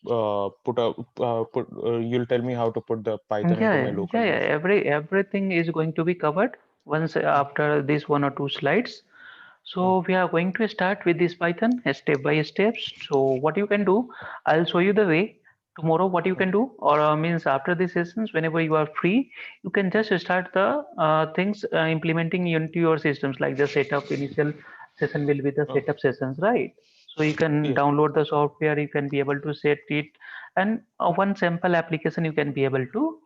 you'll tell me how to put the Python into my Yeah, local yeah, yeah. machine. Everything is going to be covered once after this one or two slides. Mm, So we are going to start with this Python step by steps. So what you can do, I'll show you the way tomorrow what you mm, can do, or means after the sessions, whenever you are free, you can just start the things implementing into your systems, like the setup initial session will be the mm. setup sessions, right? So you can Yeah, download the software, you can be able to set it, and one sample application you can be able to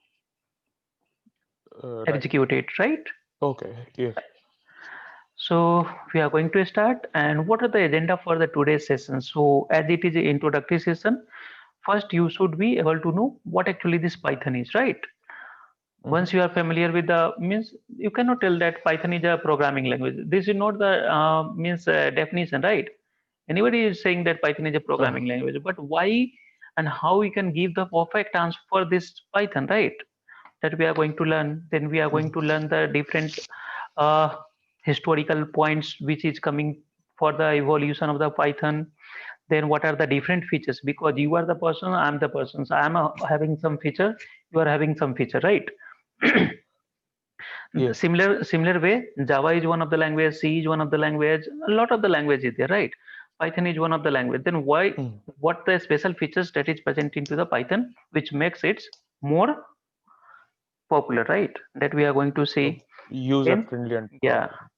right. execute it, right? Okay, yeah. So we are going to start, and what are the agenda for the today's session? So as it is an introductory session, first you should be able to know what actually this Python is, right? Mm-hmm. Once you are familiar with the means, you cannot tell that Python is a programming language. This is not the means definition, right? Anybody is saying that Python is a Uh, programming language, but why and how we can give the perfect answer for this Python, right? That we are going to learn. Then we are going mhm. to learn the different uh, historical points which is coming for the evolution of the Python. Then what are the different features? Because you are the person, I'm the person. So I'm having some feature, you are having some feature, right? Yeah. Similar way, Java is one of the language, C is one of the language, a lot of the language is there, right? Python is one of the language. Then why? Mm. What the special features that is present into the Python, which makes it more popular, right? That we are going to Oh, see. user Then, friendly and yeah. popular.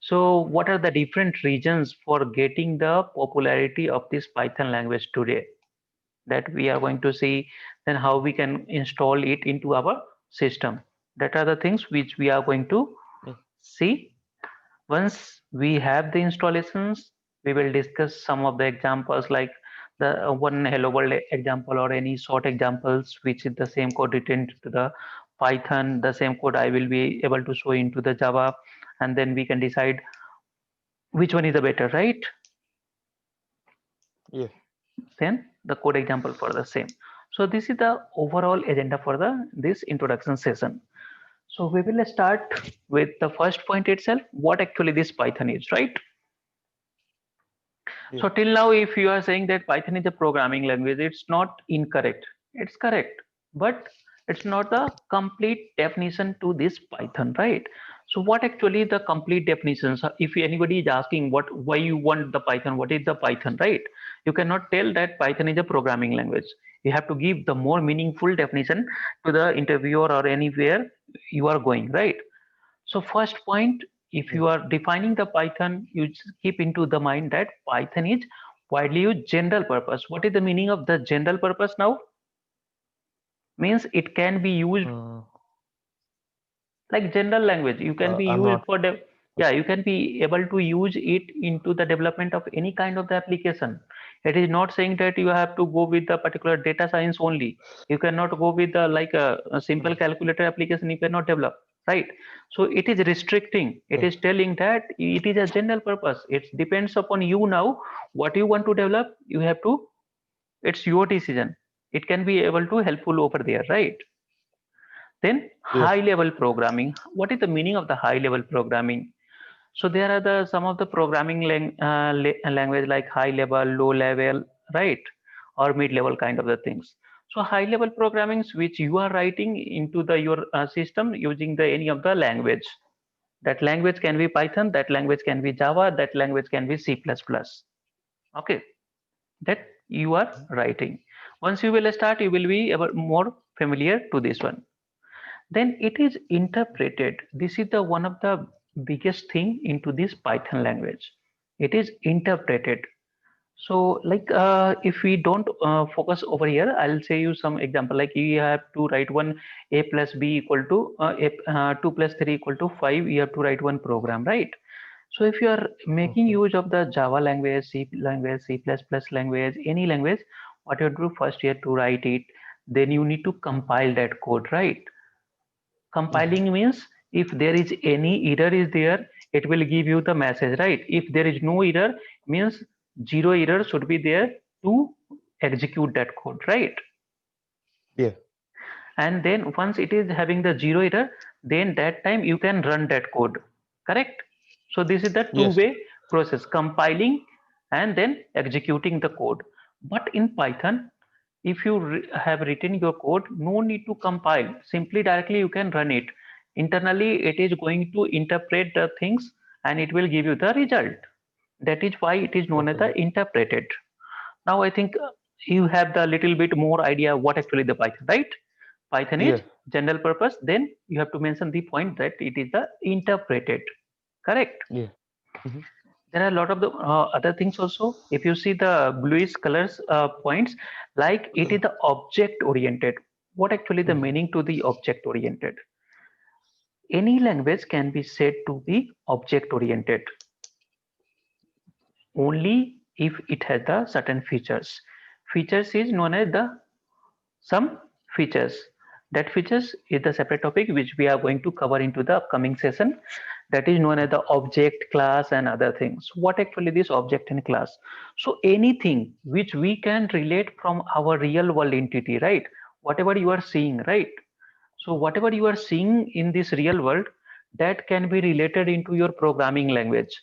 So, what are the different reasons for getting the popularity of this Python language today? That we are going to see. Then, how we can install it into our system. That are the things which we are going to Mm. see. Once we have the installations, we will discuss some of the examples, like the one hello world example or any short examples which is the same code written to the Python, the same code I will be able to show into the Java, and then we can decide which one is the better, right? Yeah. Then the code example for the same. So this is the overall agenda for the this introduction session. So we will start with the first point itself, what actually this Python is, right? Yeah. So till now, if you are saying that Python is a programming language, it's not incorrect. It's correct, but it's not the complete definition to this Python, right? So what actually the complete definitions? If anybody is asking why you want the Python, what is the Python, right? You cannot tell that Python is a programming language. You have to give the more meaningful definition to the interviewer or anywhere you are going, right? So first point, if Yeah. you are defining the Python, you just keep into the mind that Python is widely used general purpose. What is the meaning of the general purpose now? Means it can be used Uh, like general language. You can be I'm used not. for the, yeah, you can be able to use it into the development of any kind of the application. It is not saying that you have to go with the particular data science only. You cannot go with the, like a simple Mm. calculator application you cannot develop, right? So it is restricting. It Yeah. is telling that it is a general purpose. It depends upon you now what you want to develop. You have to. It's your decision. It can be able to helpful over there, right? Then Yeah. high level programming. What is the meaning of the high level programming? So there are the some of the programming language like high level, low level, right, or mid level kind of the things. So high level programmings which you are writing into the your system using the any of the language. That language can be Python, that language can be Java, that language can be C++. Okay, that you are Mhm. writing. Once you will start, you will be more familiar to this one. Then it is interpreted. This is the one of the biggest thing into this Python language. It is interpreted. So like if we don't focus over here, I'll say you some example. Like you have to write one a plus b equal to 2 plus 3 equal to 5. You have to write one program, right? So if you are making Okay. use of the Java language, C language, C++ language, any language, what you do first you have to write it. Then you need to compile that code, right? Mhm. Compiling means if there is any error is there, it will give you the message, right? If there is no error, means zero error should be there to execute that code, right? Yeah. And then once it is having the zero error, then that time you can run that code, correct? So this is the Yes. two-way process, compiling and then executing the code. But in Python, if you have written your code, no need to compile. Simply directly you can run it. Internally, it is going to interpret the things and it will give you the result. That is why it is known as the Okay. interpreted. Now I think you have the little bit more idea what actually the Python, right? Python is Yeah. general purpose. Then you have to mention the point that it is the interpreted. Correct. Yeah. Mhm. There are a lot of the other things also. If you see the bluish colors points, like it is the object oriented. What actually the Mhm. meaning to the object oriented? Any language can be said to be object oriented only if it has the certain features. Features is known as the some features. That features is the separate topic which we are going to cover into the upcoming session. That is known as the object, class, and other things. What actually this object and class? So anything which we can relate from our real world entity, right? Whatever you are seeing, right? So whatever you are seeing in this real world, that can be related into your programming language.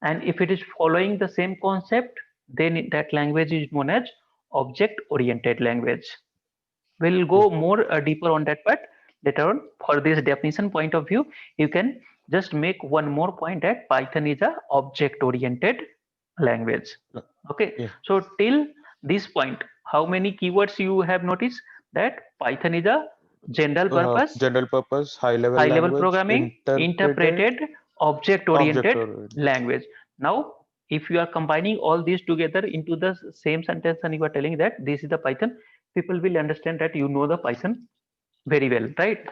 And if it is following the same concept, then that language is known as object oriented language. We'll Yeah. go more deeper on that part later on. For this definition point of view, you can just make one more point that Python is a object oriented language. Uh, Okay, Yeah. so till this point, how many keywords you have noticed? That Python is a general purpose, General purpose, high level high level language, programming, interpreted, interpreted, object object oriented oriented. language. Now, if you are combining all these together into the same sentence and you are telling that this is the Python, people will understand that you know the Python very well, right?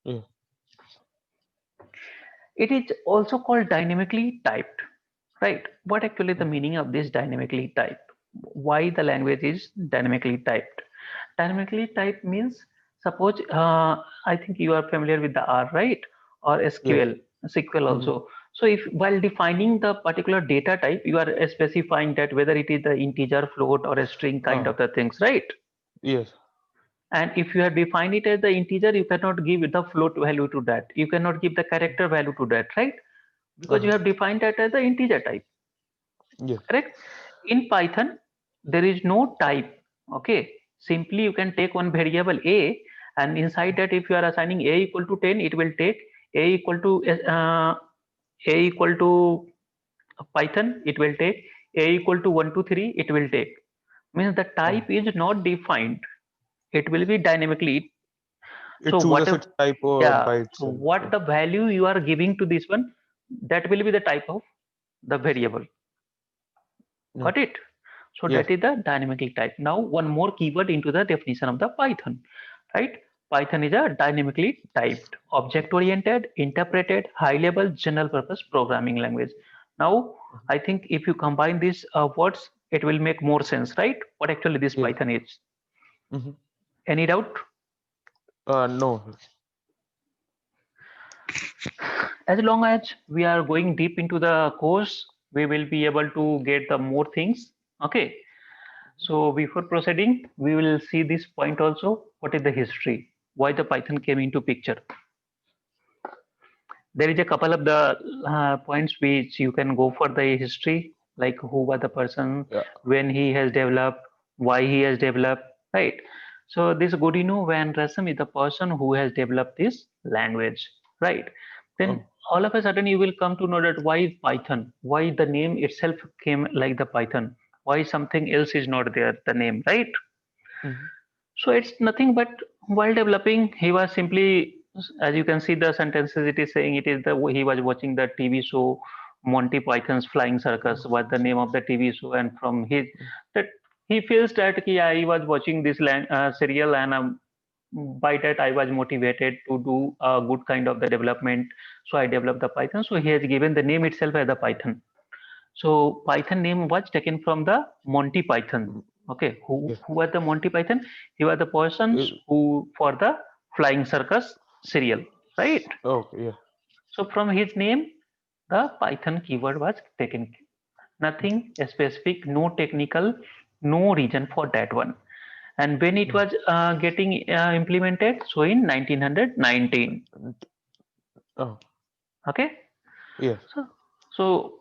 Yeah. It is also called dynamically typed, right? What actually the Mhm. meaning of this dynamically typed? Why the language is dynamically typed? Dynamically typed means, suppose, I think you are familiar with the R, right? Or Yeah. SQL, SQL Mhm. also. So if while defining the particular data type, you are specifying that whether it is the integer, float, or a string kind of Ah, the things, right? yes. And if you have defined it as the integer, you cannot give the float value to that. You cannot give the character value to that, right? Because you Uh-huh. have defined that as the integer type, Yeah. correct? In Python, there is no type. Okay. Simply you can take one variable a, and inside that if you are assigning a equal to 10, it will take a equal to a equal to Python, it will take a equal to 1 to 3, it will take. Means the type Oh. is not defined. It will be dynamically. It So chooses whatever, its type yeah, by so itself. what Yeah. the value you are giving to this one, that will be the type of the variable. Yeah. Got it? So Yeah. that is the dynamically typed. Now one more keyword into the definition of the Python, right? Python is a dynamically typed, object-oriented, interpreted, high-level, general-purpose programming language. Now, I think if you combine these words, it will make more sense, right? What actually this Yeah. Python is. Mm-hmm. Any doubt? No. As long as we are going deep into the course, we will be able to get the more things. Okay. So before proceeding, we will see this point also. What is the history? Why the Python came into picture? There is a couple of the points which you can go for the history, like who was the person, Yeah. when he has developed, why he has developed, right? So this Godino Van Rossum is the person who has developed this language, right? Then Oh. all of a sudden you will come to know that why Python, why the name itself came like the Python, why something else is not there, the name, right? Mm-hmm. So it's nothing but while developing, he was simply, as you can see the sentences, it is saying it is the he was watching the TV show Monty Python's Flying Circus was the name of the TV show, and from his that he feels that yeah, I was watching this serial and by that I was motivated to do a good kind of the development, so I developed the Python. So he has given the name itself as the Python. So Python name was taken from the Monty Python. Mm. Okay, Yeah. who was the Monty Python? He was the persons Uh, who for the Flying Circus serial, right? okay. Yeah. So from his name, the Python keyword was taken. Nothing specific, no technical, no reason for that one. And when it Mm. was getting implemented, so in 1919. Oh. Okay, Yeah. so So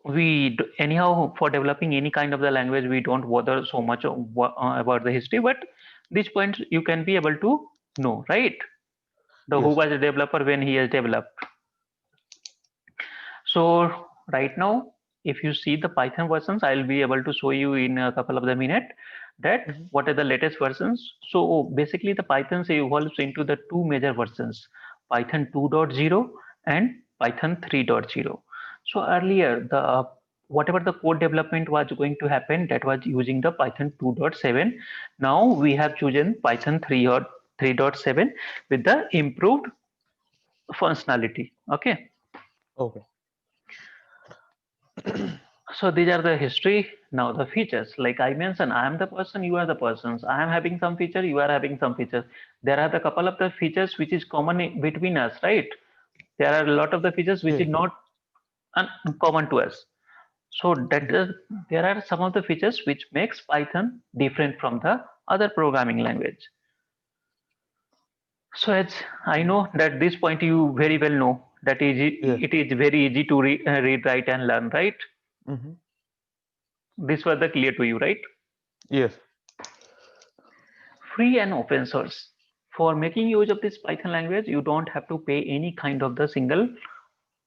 anyhow, for developing any kind of the language, we don't bother so much about the history, but these points you can be able to know, right? The who Yes. was a developer when he has developed. So right now, if you see the Python versions, I'll be able to show you in a couple of the minutes that Mhm. what are the latest versions. So basically the Python evolves into the two major versions, Python 2.0 and Python 3.0. So earlier, the whatever the code development was going to happen, that was using the Python 2.7. Now we have chosen Python 3 or 3.7 with the improved functionality. Okay. Okay. So these are the history. Now the features, like I mentioned, I am the person, you are the persons. I am having some feature, you are having some features. There are the couple of the features which is common between us, right? There are a lot of the features which Yeah. is not common to us. So that Mhm. is, there are some of the features which makes Python different from the other programming language. So as I know that this point you very well know that Yes. it is very easy to read, write and learn, right? Mhm. This was the clear to you, right? Yes. Free and open source. For making use of this Python language, you don't have to pay any kind of the single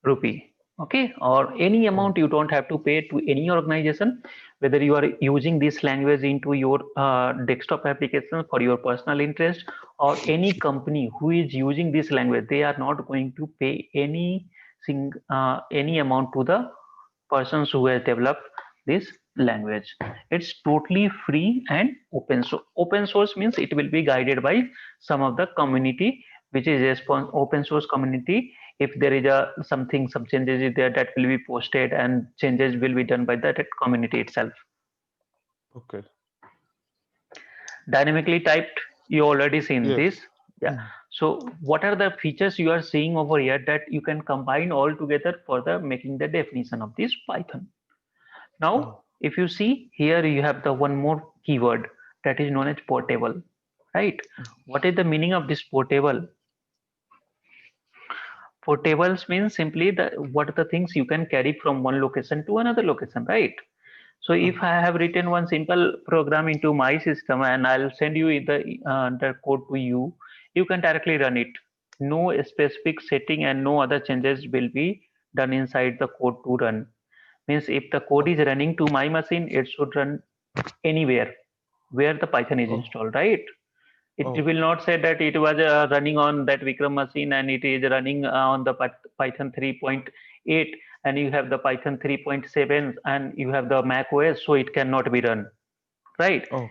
rupee, okay, or any Oh. amount you don't have to pay to any organization, whether you are using this language into your desktop application for your personal interest, or any company who is using this language, they are not going to pay any amount to the persons who have developed this language. It's totally free and open. So open source means it will be guided by some of the community, which is open source community. If there is some changes is there, that will be posted and changes will be done by that community itself. Okay. Dynamically typed, you already seen Yes. this. Yeah. Mhm. So what are the features you are seeing over here that you can combine all together for the making the definition of this Python? Now, Oh. if you see here, you have the one more keyword that is known as portable, right? What is the meaning of this portable? Portables means simply the what are the things you can carry from one location to another location, right? So if Oh. I have written one simple program into my system and I'll send you the code to you, you can directly run it. No specific setting and no other changes will be done inside the code to run. Means if the code is Okay. running to my machine, it should run anywhere where the Python is Oh. installed, right? It Oh. will not say that it was running on that Vikram machine and it is running on the Python 3.8 and you have the Python 3.7 and you have the Mac OS, so it cannot be run, right? Oh.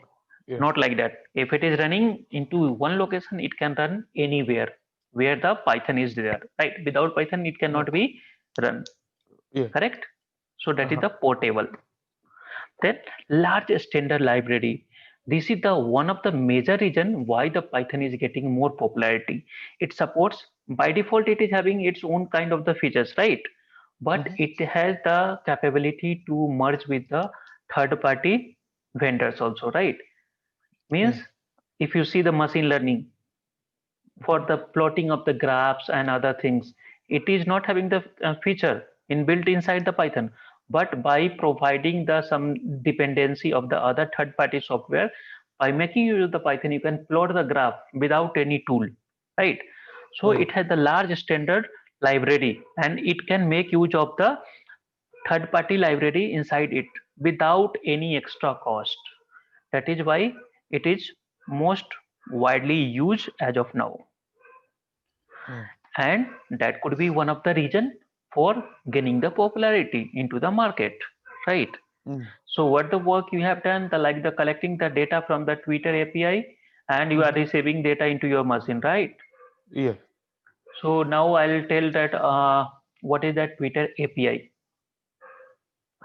Yes. Not like that. If it is running into one location, it can run anywhere where the Python is there, right? Without Python, it Oh. cannot be run, Yes. correct? So that is Uh-huh. the portable. Then large standard library. This is the one of the major reason why the Python is getting more popularity. It supports, by default it is having its own kind of the features, right? But Mhm. it has the capability to merge with the third party vendors also, right? Means Yeah. if you see the machine learning for Mhm. the plotting of the graphs and other things, it is not having the feature inbuilt inside the Python, but by providing the some dependency of the other third party software, by making use of the Python, you can plot the graph without any tool, right? So Oh. it has the large standard library and it can make use of the third party library inside it without any extra cost. That is why it is most widely used as of now, Oh. and that could be one of the reason for gaining the popularity into the market, right? Mm. So what the work you have done, the like the collecting the data from the Twitter API and you are Mhm. receiving data into your machine, right? Yes. So now I'll tell that what is that Twitter API,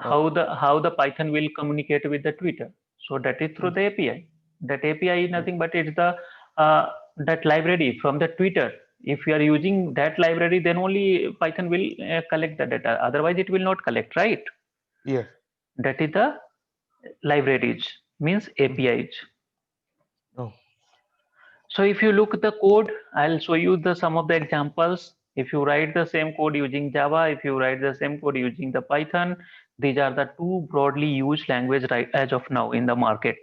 Oh. how the Python will communicate with the Twitter. So that is through Mm. the API. That API is Mm. nothing but it's the uh, that library from the Twitter. If you are using that library, then only Python will collect the data, otherwise it will not collect, right? Yes. That is the libraries, means Mhm. APIs. Oh. So if you look at the code, I'll show you the some of the examples. If you write the same code using Java, if you write the same code using the Python, these are the two broadly used language right as of now in the market.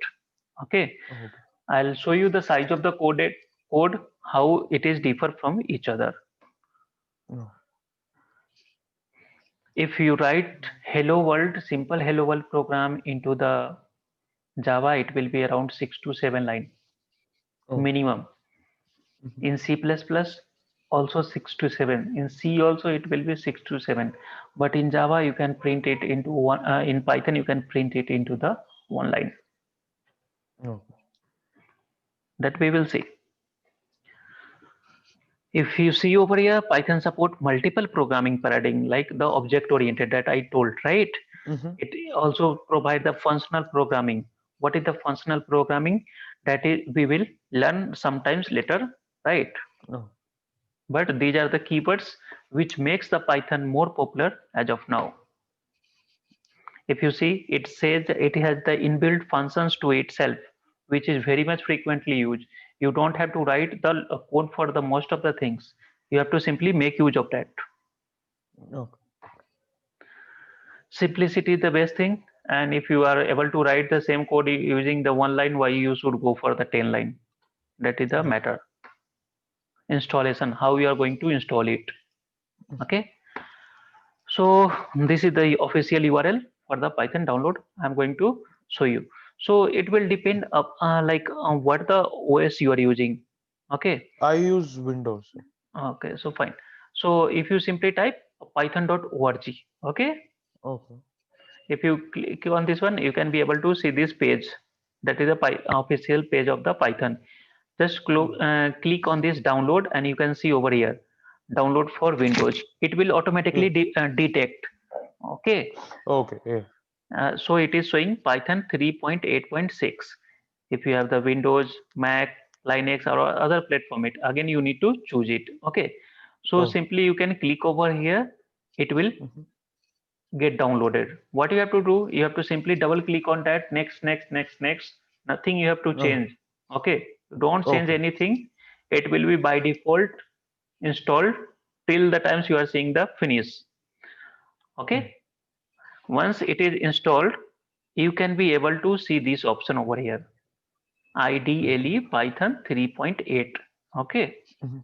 Okay, Okay. I'll show you the size of the code, how it is differ from each other. No. If you write hello world, simple hello world program into the Java, it will be around 6 to 7 line Oh. minimum. Mhm. In C++, also 6 to 7. In C also it will be 6 to 7. But in Java you can print it into one. In Python you can print it into the one line. No. That we will see. If you see over here, Python support multiple programming paradigm like the object oriented that I told, right? Mm-hmm. It also provide the functional programming. What is the functional programming? That is we will learn sometimes later, right? No. But these are the keywords which makes the Python more popular as of now. If you see, it says it has the inbuilt functions to itself, which is very much frequently used. You don't have to write the code for the most of the things. You have to simply make use of that. No. Simplicity is the best thing. And if you are able to write the same code using the one line, why you should go for the 10 line? That is the Okay. matter. Installation, how you are going to install it. Okay. So this is the official URL for the Python download. I'm going to show you. So it will depend like what the OS you are using. Okay. I use Windows. Okay. So fine. So if you simply type python.org. Okay. Okay. If you click on this one, you can be able to see this page. That is the official page of the Python. Just click on this download and you can see over here download for Windows. It will automatically Yeah. detect. Okay. Okay. Yeah. So it is showing Python 3.8.6. If you have the Windows, Mac, Linux or other platform, it again you need to choose it. Okay. So Oh. simply you can click over here. It will Mm-hmm. get downloaded. What you have to do, you have to simply double click on that. Next, next, next, next. Nothing you have to Oh. change. Okay. Don't change Okay. anything. It will be by default installed till the times you are seeing the finish. Mm. Okay. Once it is installed, you can be able to see this option over here. Okay. IDLE Python 3.8. Okay. Mm-hmm.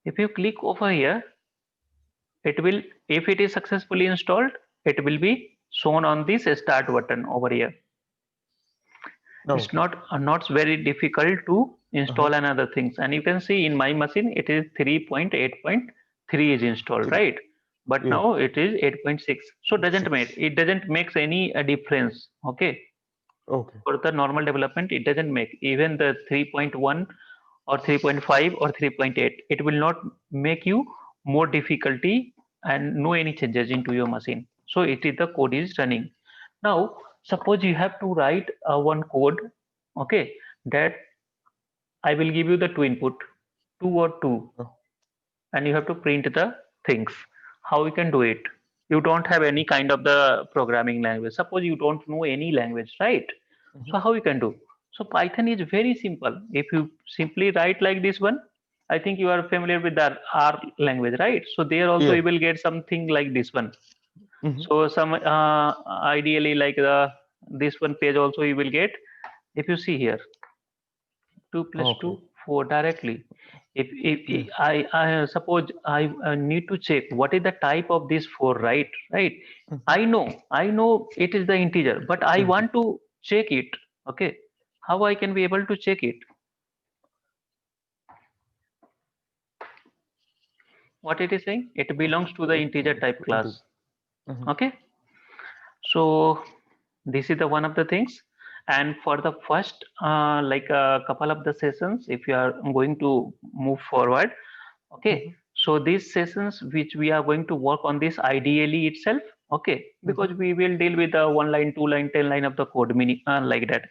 If you click over here, it will, if it is successfully installed, it will be shown on this start button over here. It's Okay. not very difficult to Uh-huh. install and other things. And you can see in my machine, it is 3.8.3 is installed, Three. right? But Yeah. now it is 8.6. So Six. it doesn't make any difference. Okay. Okay. For the normal development, it doesn't make even the 3.1 or 3.5 or 3.8. It will not make you more difficulty and no any changes into your machine. So it is the code is running. Now, suppose you have to write one code, okay, that I will give you the two input, two or two, Oh. and you have to print the things. How you can do it? You don't have any kind of the programming language. Suppose you don't know any language, right? Mm-hmm. So how you can do? So Python is very simple. If you simply write like this one, I think you are familiar with the R language, right? So there also Yeah. you will get something like this one. Mm-hmm. So some ideally like the this one page also you will get. If you see here, 2 plus Okay. 2, 4 directly. Yeah. If I suppose I need to check what is the type of this 4, right? Right. Mm-hmm. I know it is the integer, but I Indeed. want to check it. Okay. How I can be able to check it? What it is saying? It belongs to the integer type Indeed. class. Mm-hmm. Okay. So this is the one of the things. And for the first like a couple of the sessions, if you are going to move forward, Mm-hmm. okay, so these sessions which we are going to work on this ideally itself, okay, Mm-hmm. because we will deal with the 1 line, 2 line, 10 line of the code meaning like that.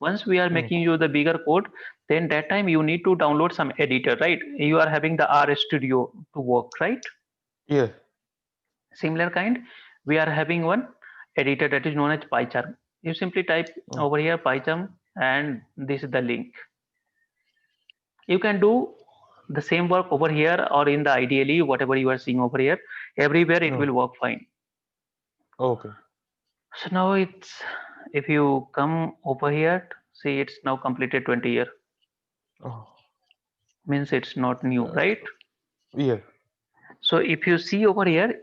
Once we are Okay. making you the bigger code, then that time you need to download some editor, right? You are having the R Studio to work, right? Yeah. Similar kind, we are having one editor that is known as PyCharm. You simply type Oh. over here PyCharm and this is the link. You can do the same work over here or in the ideally whatever you are seeing over here, everywhere it No. will work fine. Okay. So now it's, if you come over here, see it's now completed 20 year, Oh. means it's not new, right? Yeah. So if you see over here,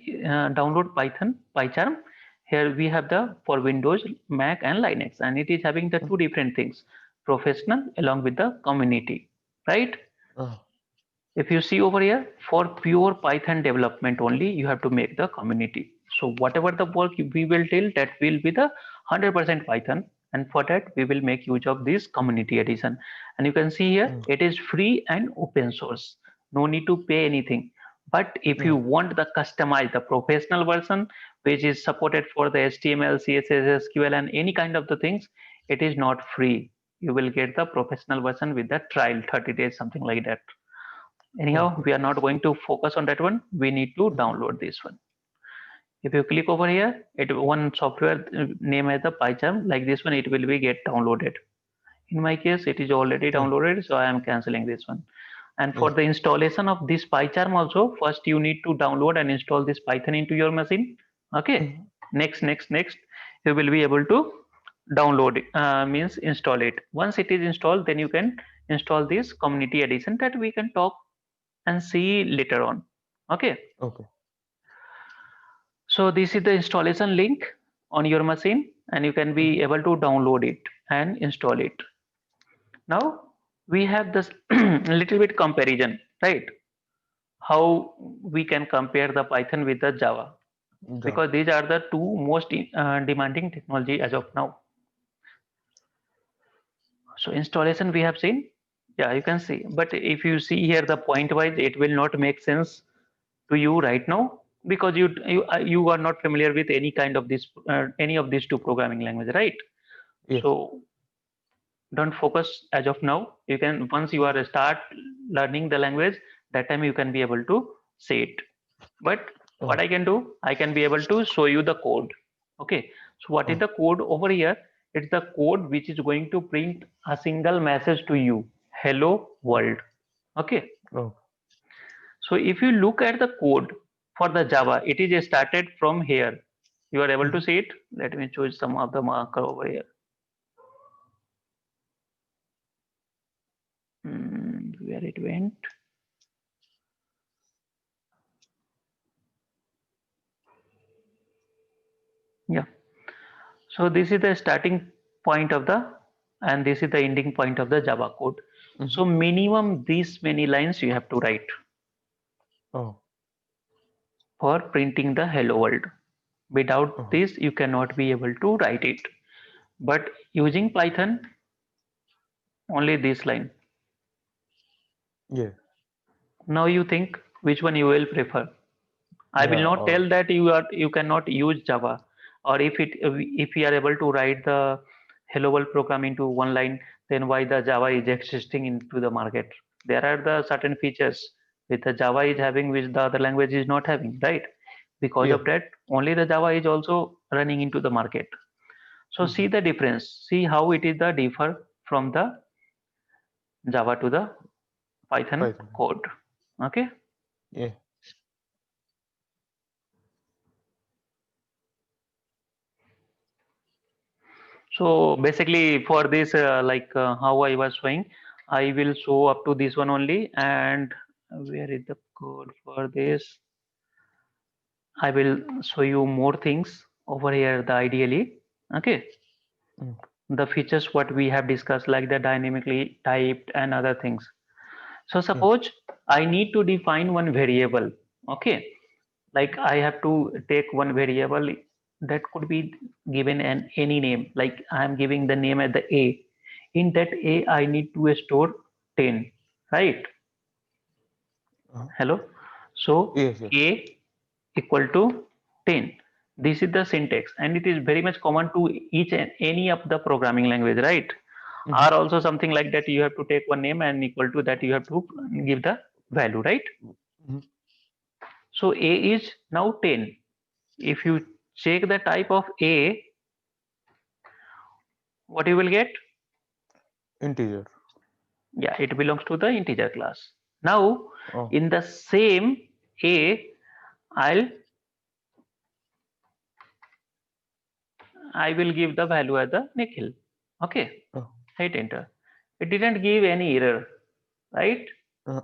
download Python, PyCharm, here we have the for Windows, Mac and Linux, and it is having the two different things, professional along with the community, right? Oh. If you see over here, for pure Python development only, you have to make the community. So whatever the work we will tell, that will be the 100% Python. And for that, we will make use of this community edition. And you can see here, it is free and open source. No need to pay anything. But if you No. want the customize the professional version, which is supported for the HTML, CSS, SQL, and any kind of the things, it is not free. You will get the professional version with the trial 30 days, something like that. Anyhow, Okay. we are not going to focus on that one. We need to download this one. If you click over here, it one software name as the PyCharm, like this one, it will be get downloaded. In my case, it is already Oh. downloaded, so I am canceling this one. And for Yeah. the installation of this PyCharm also, first you need to download and install this Python into your machine. Okay. Next, you will be able to download it, means install it. Once it is installed, then you can install this community edition that we can talk and see later on. Okay, Okay. so this is the installation link on your machine and you can be able to download it and install it. Now we have this little bit comparison, right? How we can compare the Python with the Java, Java. because these are the two most demanding technology as of now. So installation we have seen, yeah, you can see, but if you see here the point wise, it will not make sense to you right now because you are not familiar with any kind of this any of these two programming language, right? Yes. So don't focus as of now. You can, once you are start learning the language, that time you can be able to say it. But what Oh. I can do, I can be able to show you the code. Okay, so what is Oh. the code over here? It's the code which is going to print a single message to you, hello world. Okay, Oh. so if you look at the code for the Java, it is started from here. You are able to see it. Let me choose some of the marker over here. Where it went? Yeah. So this is the starting point of the, and this is the ending point of the Java code. So minimum these many lines you have to write Oh. for printing the hello world. Without Oh. this, you cannot be able to write it. But using Python, only this line. Yeah. Now you think which one you will prefer. I will Yeah. not tell that you cannot use Java, or if we are able to write the hello world program into one line, then why the Java is existing into the market? There are the certain features which the Java is having which the other language is not having, right? Because Yeah. of that, only the Java is also running into the market. So see the difference. See how it is the differ from the Java to the Python Python. code. Okay. Yeah. So basically for this, how I was showing, I will show up to this one only. And where is the code for this? I will show you more things over here, the ideally. Okay. The features what we have discussed, like the dynamically typed and other things. So suppose I need to define one variable. Okay. Like I have to take one variable that could be given an any name, like I am giving the name at the a. In that a I need to store 10, right? Hello, so Yes. Yes. a equal to 10. This is the syntax and it is very much common to each and any of the programming language, right? Are also something like that, you have to take one name and equal to that you have to give the value, right? So a is now 10. If you check the type of a, what you will get? Integer. Yeah, it belongs to the integer class. Now Oh. in the same A, I will give the value as the Nikhil. Okay, Oh. hit enter. It didn't give any error, right? Yeah.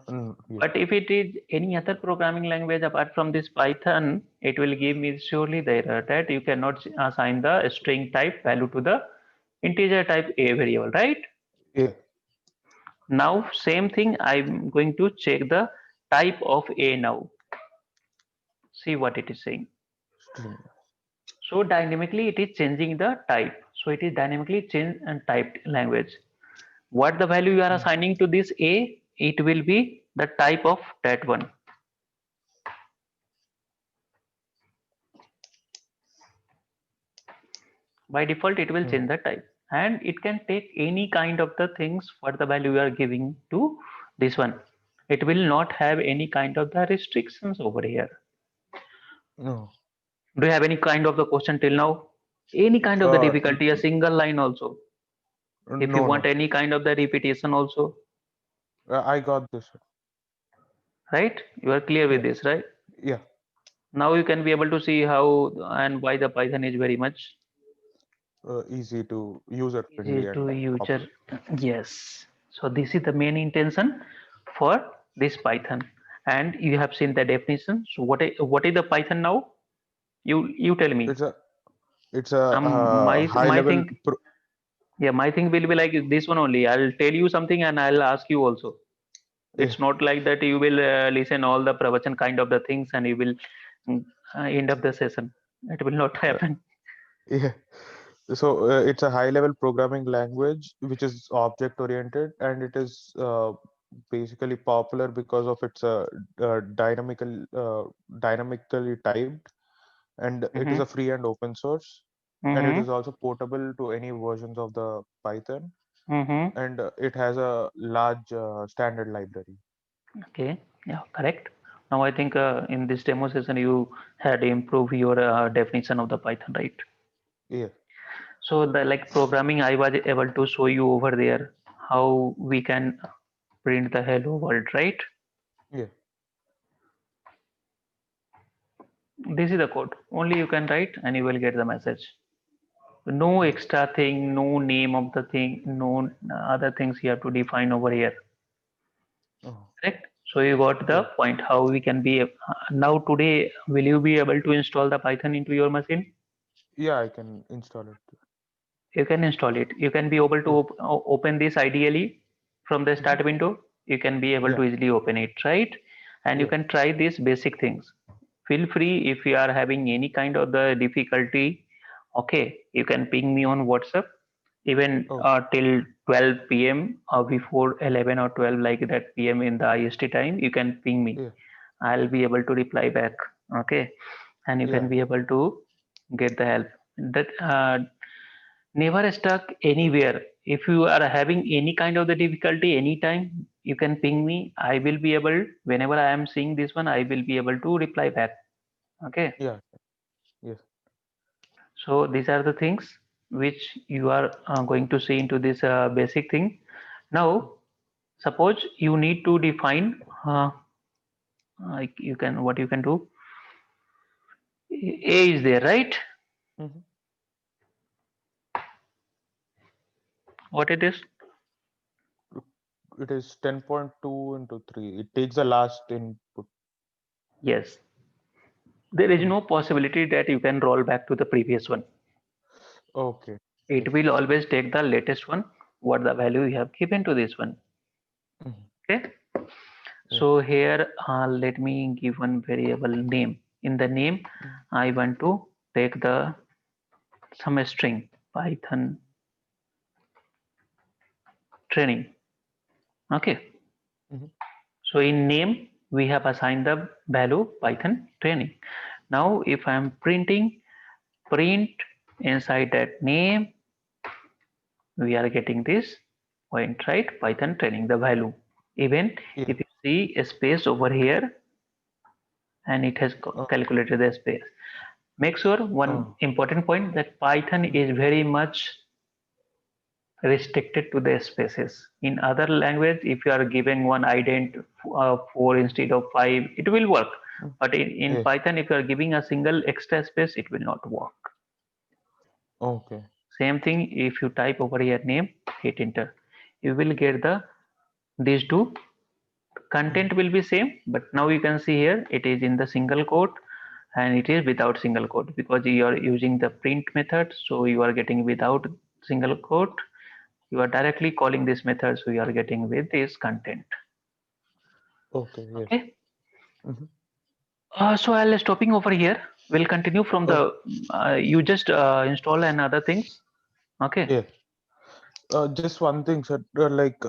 But if it is any other programming language apart from this Python, it will give me surely the error that you cannot assign the string type value to the integer type A variable, right? Yeah. Now same thing, I'm going to check the type of A now. See what it is saying. String. So dynamically it is changing the type. So it is dynamically changed and typed language. What the value you are assigning to this A, it will be the type of that one. By default, it will change the type, and it can take any kind of the things what the value you are giving to this one. It will not have any kind of the restrictions over here. No. Do you have any kind of the question till now? Any kind of the difficulty, a single line also. If you No, want no. any kind of the repetition also, I got this. right? You are clear with Yeah. this, right? Yeah. Now you can be able to see how and why the Python is very much Easy to user easy friendly to and user. popular. Yes. So this is the main intention for this Python. And you have seen the definition. So what is the Python now? You tell me. It's a it's a My high my level. thing, yeah, my thing will be like this one only. I'll tell you something and I'll ask you also. Yeah. It's not like that you will listen all the pravachan kind of the things and you will end up the session. It will not Uh, happen. yeah. So it's a high level programming language which is object oriented, and it is basically popular because of its dynamically typed, and it is Mm-hmm. a free and open source, and it Mm-hmm. is also portable to any versions of the Python, Mm-hmm. and it has a large standard library. Okay, yeah, correct. Now I think in this demo session you had improved your definition of the Python, right? Yeah. So the like programming I was able to show you over there how we can print the hello world, right? Yeah. This is the code. Only you can write and you will get the message. No Yeah. extra thing, no name of the thing, no other things you have to define over here. Oh. Correct? So you got the Yeah. point how we can be now today will you be able to install the Python into your machine? Yeah, I can install it. You can install it. You can be able to Yeah. open this ideally from the Hmm. start window. You can be able Yeah. to easily open it, right? And you Yeah. can try these basic things. Feel free if you are having any kind of the difficulty. Okay, you can ping me on WhatsApp even Oh. till 12 p.m. or before 11 or 12 like that p.m. in the IST time. You can ping me. Yeah. I'll be able to reply back. Okay, and you can Yeah. be able to get the help. That never stuck anywhere. If you are having any kind of the difficulty anytime, you can ping me. I will be able, whenever I am seeing this one, I will be able to reply back. Okay. Yeah. Yes. So these are the things which you are going to see into this basic thing. Now, suppose you need to define, like you can, what you can do. A is there, right? Mm-hmm. What it is? It is 10.2 into 3. It takes the last input. Yes. There is Mhm. no possibility that you can roll back to the previous one. Okay. It Yes. will always take the latest one, what the value you have given to this one. Mhm. Okay. Yeah. So here, let me give one variable name. In the name, Mhm. I want to take the some string Python training. Okay. Mhm. So in name, we have assigned the value Python training. Now, if I'm printing, print inside that name, we are getting this point, right? Python training, the value. Even Yeah. if you see a space over here and it has Oh. calculated the space. Make sure one Oh. important point that Python Mhm. is very much restricted to the spaces. In other language, if you are giving one ident 4 instead of 5, it will work. But in Yes. Python, if you are giving a single extra space, it will not work. Okay. Same thing if you type over here name, hit enter. You will get these two. Content will be same, but now you can see here it is in the single quote and it is without single quote because you are using the print method. So you are getting without single quote. You are directly calling this method, so you are getting with this content. Okay. Yes. Okay. Mhm. So I'll stopping over here. We'll continue from Oh, the. You just install another things. Okay. yeah. Just one thing, sir. Like,